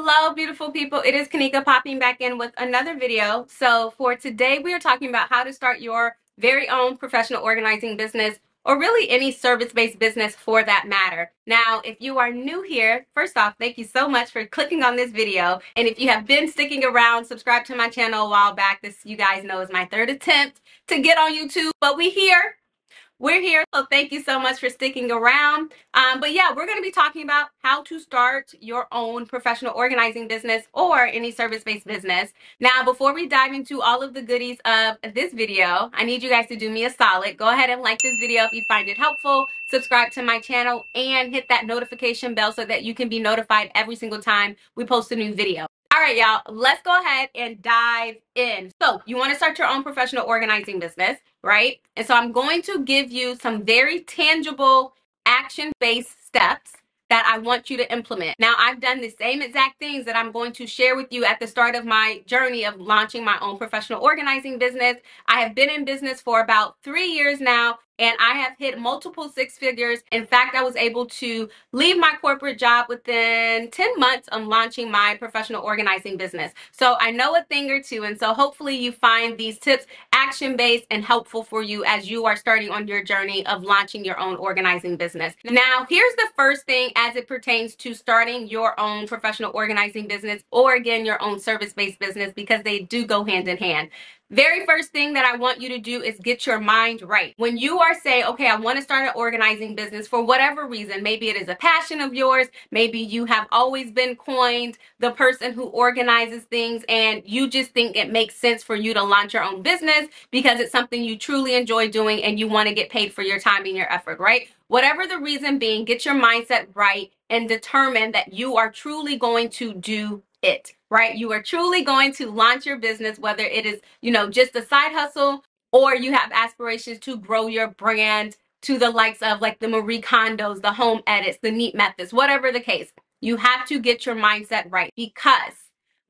Hello, beautiful people. It is Kanika popping back in with another video. So for today, we are talking about how to start your very own professional organizing business, or really any service-based business for that matter. Now, if you are new here, first off, thank you so much for clicking on this video. And if you have been sticking around, subscribe to my channel a while back. This, you guys know, is my third attempt to get on YouTube, but we're here, so thank you so much for sticking around. But yeah, we're going to be talking about how to start your own professional organizing business or any service-based business. Now, before we dive into all of the goodies of this video, I need you guys to do me a solid. Go ahead and like this video if you find it helpful, subscribe to my channel, and hit that notification bell so that you can be notified every single time we post a new video. All right, y'all, let's go ahead and dive in. So you want to start your own professional organizing business, right? And so I'm going to give you some very tangible action-based steps that I want you to implement. Now, I've done the same exact things that I'm going to share with you at the start of my journey of launching my own professional organizing business. I have been in business for about 3 years now, and I have hit multiple six figures. In fact, I was able to leave my corporate job within 10 months of launching my professional organizing business. So I know a thing or two, and so hopefully you find these tips action-based and helpful for you as you are starting on your journey of launching your own organizing business. Now, here's the first thing as it pertains to starting your own professional organizing business, or again, your own service-based business, because they do go hand in hand. Very first thing that I want you to do is get your mind right. When you are saying, okay, I want to start an organizing business for whatever reason, maybe it is a passion of yours, maybe you have always been coined the person who organizes things and you just think it makes sense for you to launch your own business because it's something you truly enjoy doing and you want to get paid for your time and your effort, right? Whatever the reason being, get your mindset right and determine that you are truly going to do it, right? You are truly going to launch your business, whether it is, just a side hustle, or you have aspirations to grow your brand to the likes of like the Marie Kondos, the home edits, the neat methods, whatever the case. You have to get your mindset right, because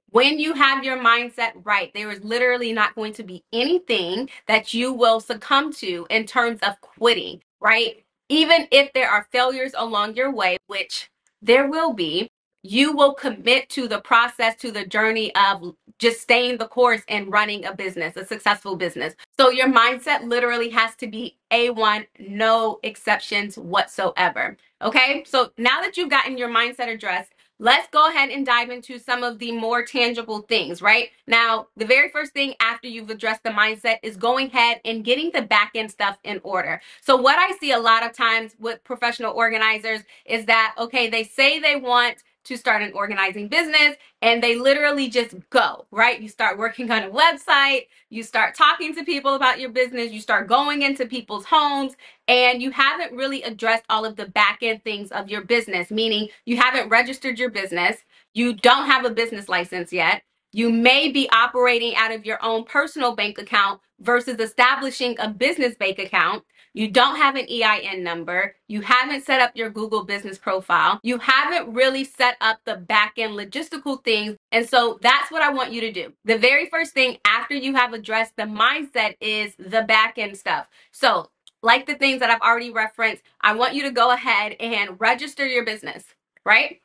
when you have your mindset right, there is literally not going to be anything that you will succumb to in terms of quitting, right? Even if there are failures along your way, which there will be, you will commit to the process, to the journey of just staying the course and running a business, a successful business. So your mindset literally has to be A1, no exceptions whatsoever. Okay, so now that you've gotten your mindset addressed, let's go ahead and dive into some of the more tangible things, right? Now, the very first thing after you've addressed the mindset is going ahead and getting the back end stuff in order. So what I see a lot of times with professional organizers is that, okay, they say they want to start an organizing business and they literally just go, right? You start working on a website, you start talking to people about your business, you start going into people's homes, and you haven't really addressed all of the back end things of your business, meaning you haven't registered your business, you don't have a business license yet, you may be operating out of your own personal bank account versus establishing a business bank account. You don't have an EIN number. You haven't set up your Google business profile. You haven't really set up the back-end logistical things. And so that's what I want you to do. The very first thing after you have addressed the mindset is the back-end stuff. So like the things that I've already referenced, I want you to go ahead and register your business, right?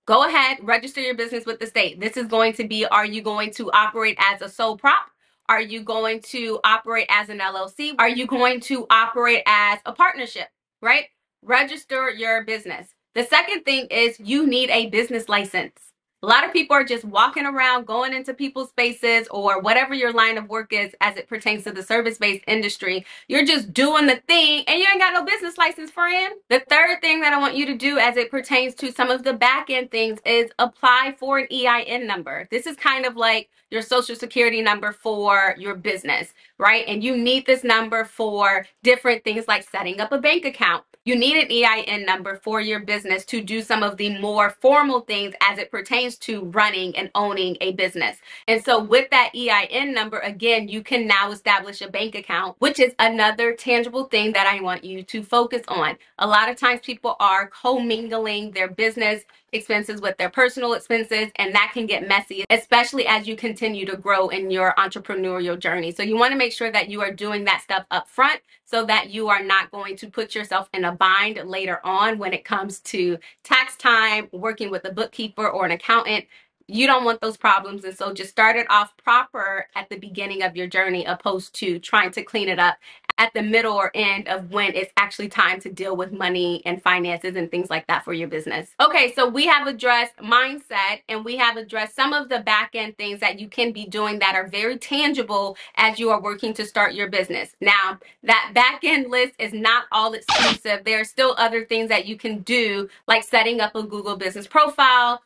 Go ahead, register your business with the state. This is going to be, are you going to operate as a sole prop? Are you going to operate as an LLC? Are you going to operate as a partnership, right? Register your business. The second thing is you need a business license. A lot of people are just walking around, going into people's spaces or whatever your line of work is as it pertains to the service-based industry. You're just doing the thing and you ain't got no business license, friend. The third thing that I want you to do as it pertains to some of the back-end things is apply for an EIN number. This is kind of like your social security number for your business, right? And you need this number for different things like setting up a bank account. You need an EIN number for your business to do some of the more formal things as it pertains to running and owning a business. And so with that EIN number, again, you can now establish a bank account, which is another tangible thing that I want you to focus on. A lot of times people are commingling their business expenses with their personal expenses, and that can get messy, especially as you continue to grow in your entrepreneurial journey. So you want to make sure that you are doing that stuff up front so that you are not going to put yourself in a bind later on when it comes to tax time, working with a bookkeeper or an accountant. You don't want those problems. And so just start it off proper at the beginning of your journey, opposed to trying to clean it up at the middle or end of when it's actually time to deal with money and finances and things like that for your business. Okay, so we have addressed mindset, and we have addressed some of the back end things that you can be doing that are very tangible as you are working to start your business. Now, that back end list is not all exclusive. There are still other things that you can do, like setting up a Google business profile,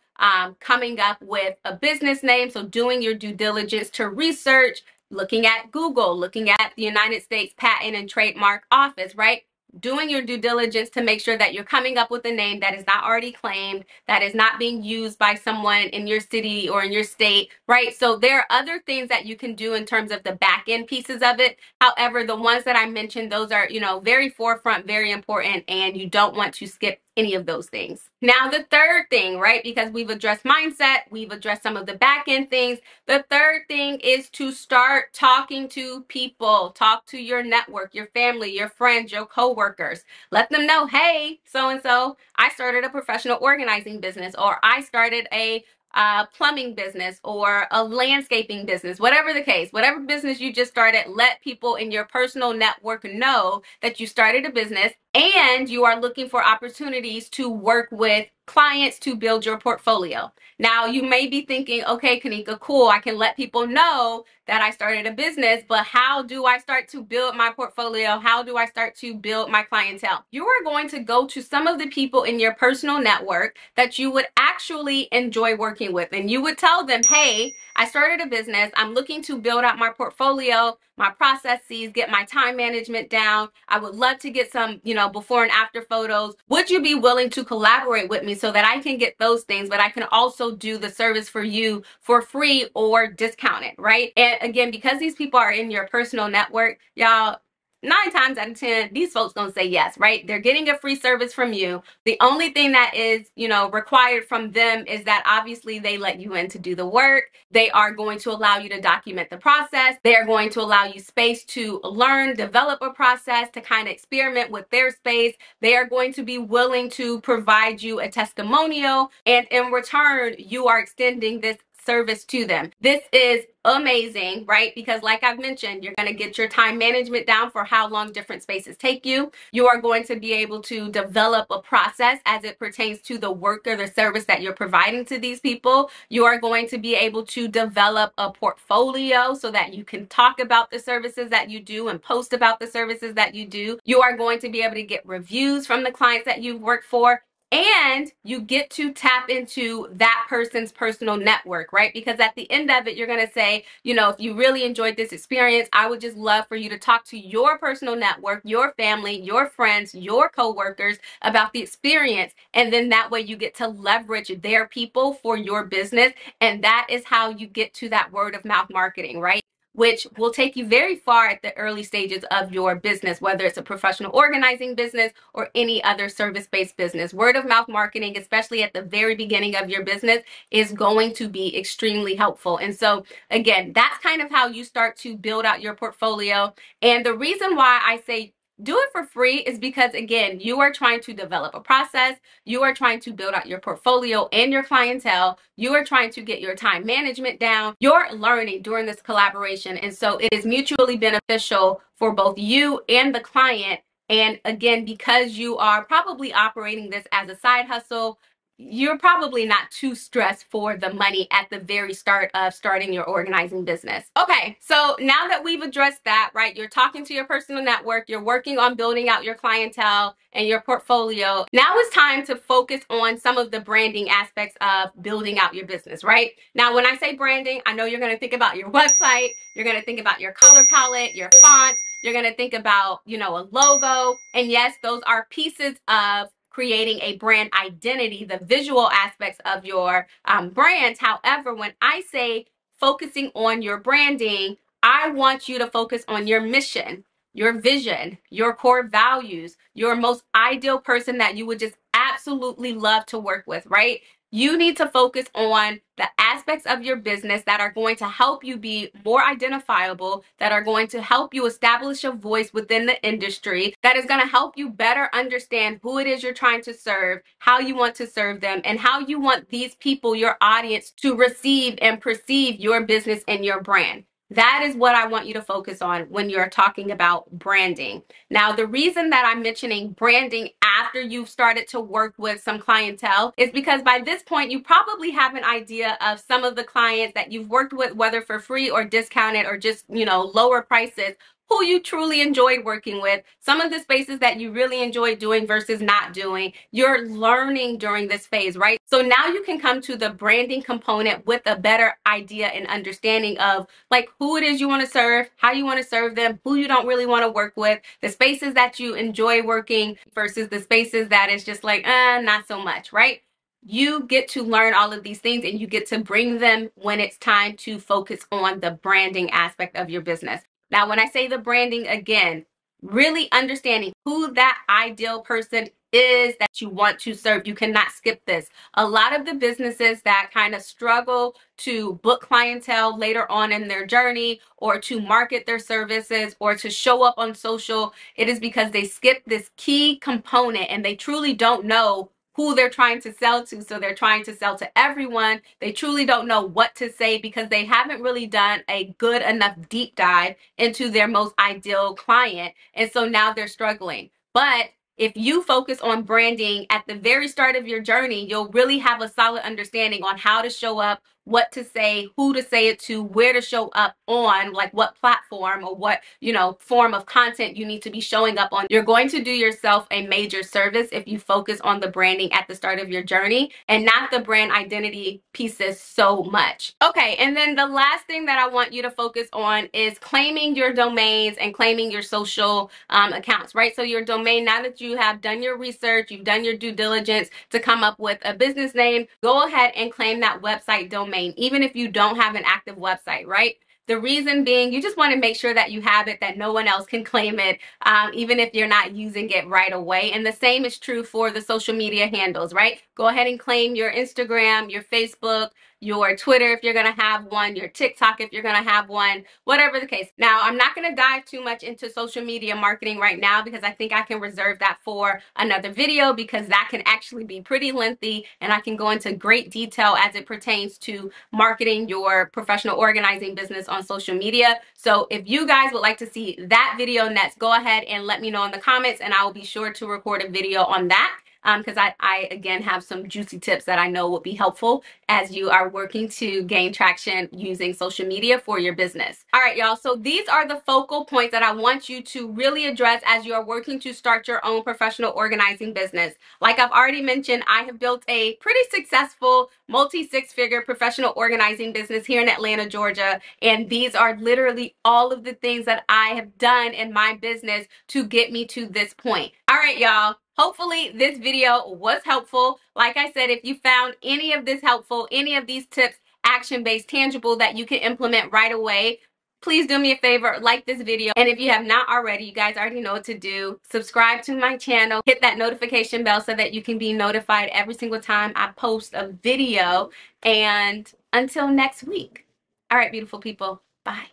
coming up with a business name, so doing your due diligence to research, looking at Google, looking at the United States Patent and Trademark Office, right? Doing your due diligence to make sure that you're coming up with a name that is not already claimed, that is not being used by someone in your city or in your state, right? So there are other things that you can do in terms of the back end pieces of it. However, the ones that I mentioned, those are, very forefront, very important, and you don't want to skip any of those things. Now, the third thing, right? Because we've addressed mindset, we've addressed some of the back end things. The third thing is to start talking to people. Talk to your network, your family, your friends, your coworkers. Let them know, hey, so-and-so, I started a professional organizing business, or I started a plumbing business or a landscaping business, whatever the case, whatever business you just started, let people in your personal network know that you started a business and you are looking for opportunities to work with clients to build your portfolio. Now, you may be thinking, okay, Kanika, cool, I can let people know that I started a business, but how do I start to build my portfolio? How do I start to build my clientele? You are going to go to some of the people in your personal network that you would actually enjoy working with, and you would tell them, hey, I started a business. I'm looking to build out my portfolio, my processes, get my time management down. I would love to get some, before and after photos. Would you be willing to collaborate with me so that I can get those things, but I can also do the service for you for free or discounted, right? And again, because these people are in your personal network, y'all, 9 times out of 10, these folks gonna say yes, right? They're getting a free service from you. The only thing that is, required from them is that obviously they let you in to do the work. They are going to allow you to document the process. They are going to allow you space to learn, develop a process, to kind of experiment with their space. They are going to be willing to provide you a testimonial, and in return, you are extending this service to them. This is amazing, right? Because like I've mentioned, you're going to get your time management down for how long different spaces take you. You are going to be able to develop a process as it pertains to the work or the service that you're providing to these people. You are going to be able to develop a portfolio so that you can talk about the services that you do and post about the services that you do. You are going to be able to get reviews from the clients that you've worked for. And you get to tap into that person's personal network, right? Because at the end of it, you're going to say, if you really enjoyed this experience, I would just love for you to talk to your personal network, your family, your friends, your coworkers about the experience. And then that way you get to leverage their people for your business. And that is how you get to that word of mouth marketing, right? Which will take you very far at the early stages of your business, whether it's a professional organizing business or any other service-based business. Word of mouth marketing, especially at the very beginning of your business, is going to be extremely helpful. And so again, that's kind of how you start to build out your portfolio. And the reason why I say do it for free is because, again, you are trying to develop a process. You are trying to build out your portfolio and your clientele. You are trying to get your time management down. You're learning during this collaboration. And so it is mutually beneficial for both you and the client. And again, because you are probably operating this as a side hustle, you're probably not too stressed for the money at the very start of starting your organizing business. Okay, so now that we've addressed that, right, you're talking to your personal network, you're working on building out your clientele and your portfolio. Now it's time to focus on some of the branding aspects of building out your business, right? Now, when I say branding, I know you're going to think about your website, you're going to think about your color palette, your fonts, you're going to think about, a logo. And yes, those are pieces of creating a brand identity, the visual aspects of your brand. However, when I say focusing on your branding, I want you to focus on your mission, your vision, your core values, your most ideal person that you would just absolutely love to work with, right? You need to focus on the aspects of your business that are going to help you be more identifiable, that are going to help you establish a voice within the industry, that is going to help you better understand who it is you're trying to serve, how you want to serve them, and how you want these people, your audience, to receive and perceive your business and your brand. That is what I want you to focus on when you're talking about branding. Now, the reason that I'm mentioning branding after you've started to work with some clientele is because by this point, you probably have an idea of some of the clients that you've worked with, whether for free or discounted or just, lower prices, who you truly enjoyed working with, some of the spaces that you really enjoyed doing versus not doing. You're learning during this phase, right? So now you can come to the branding component with a better idea and understanding of like who it is you want to serve, how you want to serve them, who you don't really want to work with, the spaces that you enjoy working versus the spaces that is just like, not so much, right? You get to learn all of these things and you get to bring them when it's time to focus on the branding aspect of your business. Now, when I say the branding again, really understanding who that ideal person is that you want to serve. You cannot skip this. A lot of the businesses that kind of struggle to book clientele later on in their journey or to market their services or to show up on social, it is because they skip this key component and they truly don't know who they're trying to sell to. So they're trying to sell to everyone. They truly don't know what to say because they haven't really done a good enough deep dive into their most ideal client. And so now they're struggling. But if you focus on branding at the very start of your journey, you'll really have a solid understanding on how to show up, what to say, who to say it to, where to show up on, like what platform or what, form of content you need to be showing up on. You're going to do yourself a major service if you focus on the branding at the start of your journey and not the brand identity pieces so much. Okay, and then the last thing that I want you to focus on is claiming your domains and claiming your social accounts, right? So your domain, now that you have done your research, you've done your due diligence to come up with a business name, go ahead and claim that website domain, even if you don't have an active website, right? The reason being, you just want to make sure that you have it, that no one else can claim it, even if you're not using it right away. And the same is true for the social media handles, right? Go ahead and claim your Instagram, your Facebook, your Twitter if you're going to have one, your TikTok if you're going to have one, whatever the case. Now, I'm not going to dive too much into social media marketing right now because I think I can reserve that for another video because that can actually be pretty lengthy and I can go into great detail as it pertains to marketing your professional organizing business on social media. So if you guys would like to see that video next, go ahead and let me know in the comments and I will be sure to record a video on that. Because I again have some juicy tips that I know will be helpful as you are working to gain traction using social media for your business. All right, y'all. So these are the focal points that I want you to really address as you are working to start your own professional organizing business. Like I've already mentioned, I have built a pretty successful multi-six-figure professional organizing business here in Atlanta, Georgia. And these are literally all of the things that I have done in my business to get me to this point. All right, y'all. Hopefully this video was helpful. Like I said, if you found any of this helpful, any of these tips action-based, tangible that you can implement right away, please do me a favor, like this video. And if you have not already, you guys already know what to do. Subscribe to my channel, hit that notification bell so that you can be notified every single time I post a video. And until next week. All right, beautiful people. Bye.